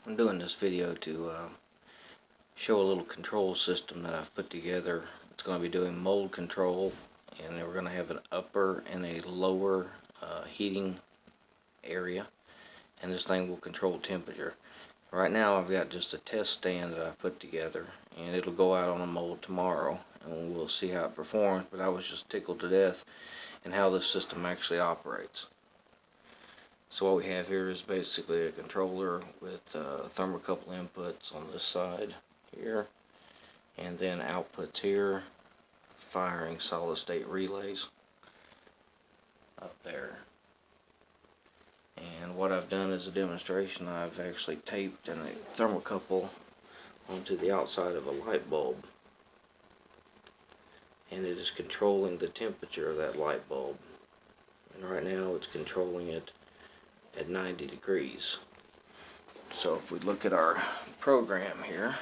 I'm doing this video to show a little control system that I've put together. It's going to be doing mold control, and we're going to have an upper and a lower heating area, and this thing will control temperature. Right now I've got just a test stand that I put together, and it'll go out on a mold tomorrow and we'll see how it performs, but I was just tickled to death in how this system actually operates. So what we have here is basically a controller with thermocouple inputs on this side here, and then outputs here, firing solid state relays up there. And what I've done as a demonstration, I've actually taped a thermocouple onto the outside of a light bulb, and it is controlling the temperature of that light bulb. And right now it's controlling it at 90 degrees. So if we look at our program here,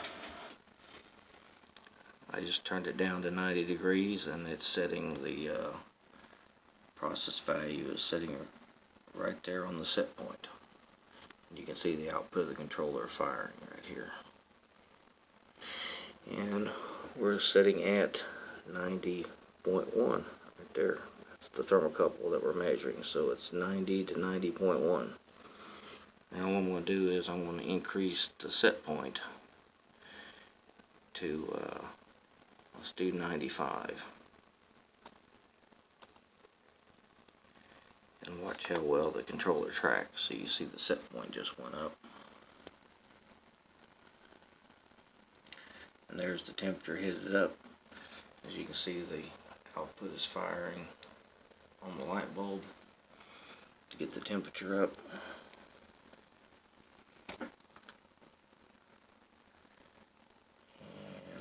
I just turned it down to 90 degrees, and it's setting the process value is setting right there on the set point. You can see the output of the controller firing right here. And we're setting at 90.1 right there. That's the thermocouple that we're measuring. So it's 90 to 90.1. Now what I'm going to do is I'm going to increase the set point to, let's do 95. And watch how well the controller tracks. So you see the set point just went up. And there's the temperature headed up. As you can see, the output is firing on the light bulb to get the temperature up. And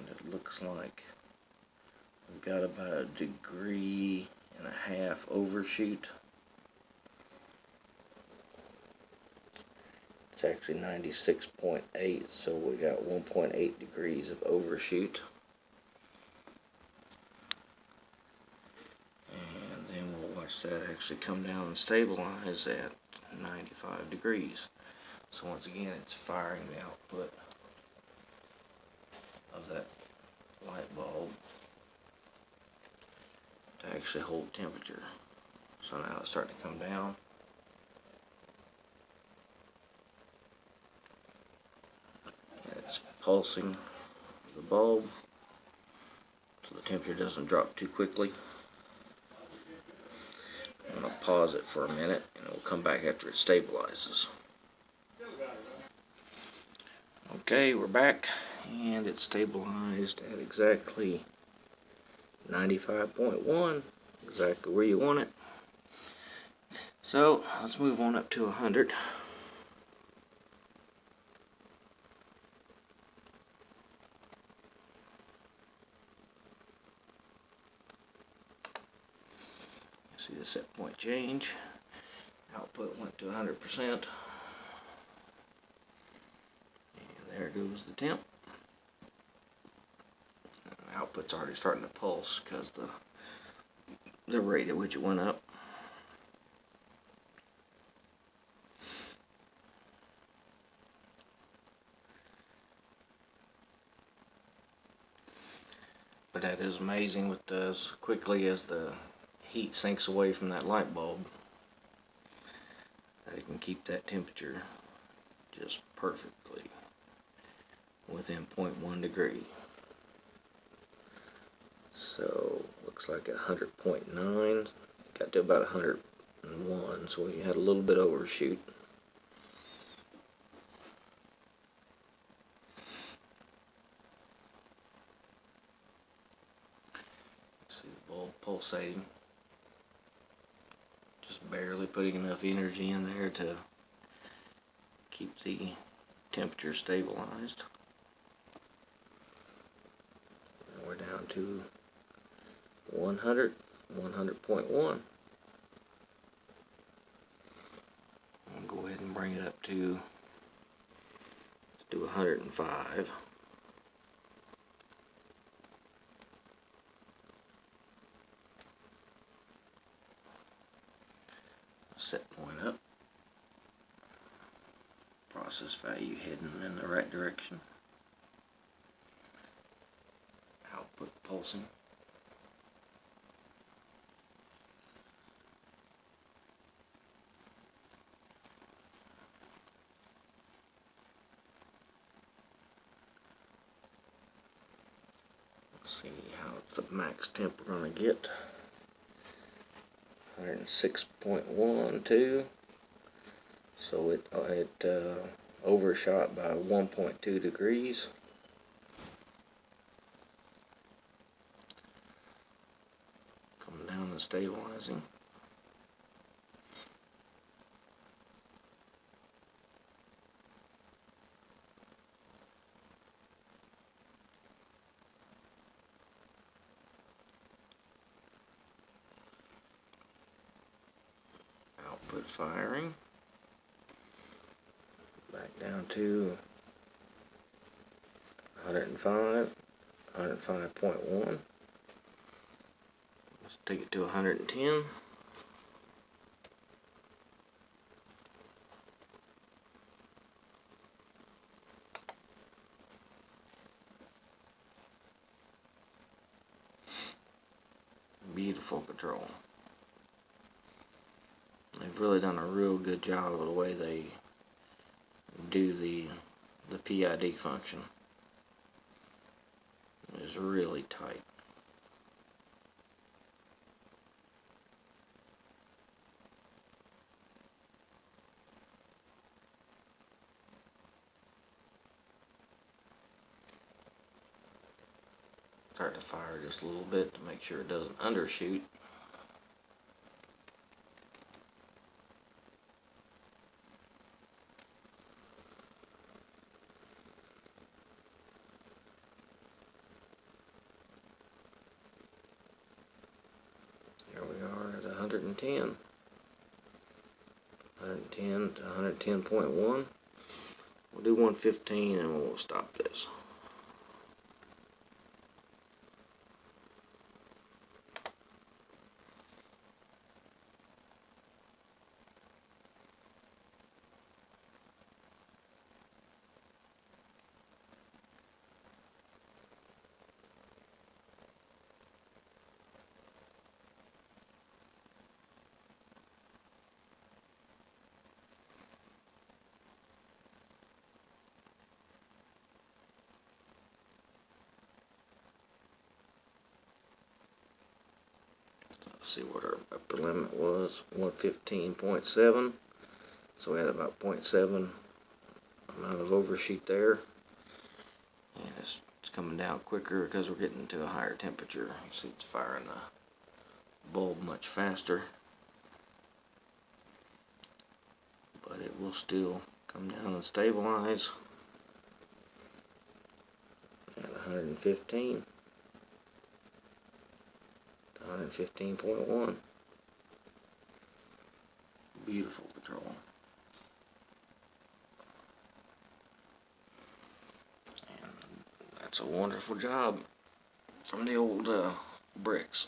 it looks like we've got about 1.5 degrees overshoot. It's actually 96.8, so we got 1.8 degrees of overshoot. And then we'll watch that actually come down and stabilize at 95 degrees. So once again, it's firing the output of that light bulb to actually hold temperature. So now it's starting to come down. It's pulsing the bulb so the temperature doesn't drop too quickly. I'm going to pause it for a minute, and we'll come back after it stabilizes. Okay, we're back, and it's stabilized at exactly 95.1, exactly where you want it. So let's move on up to 100. See the set point change. Output went to 100%. And there goes the temp. And the output's already starting to pulse because the rate at which it went up. But that is amazing with as quickly as the heat sinks away from that light bulb, that it can keep that temperature just perfectly within 0.1 degree. So looks like 100.9 got to about 101, so we had a little bit overshoot. See the bulb pulsating. Just barely putting enough energy in there to keep the temperature stabilized. And we're down to 100, 100.1. I'll go ahead and bring it up to, let's do 105. Set point up. Process brightness value heading in the right direction. Output pulsing. Let's see how it's the max temp we're going to get. 106.12. So it overshot by 1.2 degrees. Coming down and stabilizing. Output firing. Back down to 105, 105.1. Let's take it to 110. Beautiful control. They've really done a real good job of the way they do the PID function. It's really tight. Start to fire just a little bit to make sure it doesn't undershoot. Here we are at 110. 110 to 110.1. We'll do 115 and we'll stop this. See what our upper limit was, 115.7. So we had about 0.7 amount of overshoot there. And it's coming down quicker because we're getting to a higher temperature. You see it's firing the bulb much faster. But it will still come down and stabilize at 115. 115.1. Beautiful control. And that's a wonderful job from the old bricks.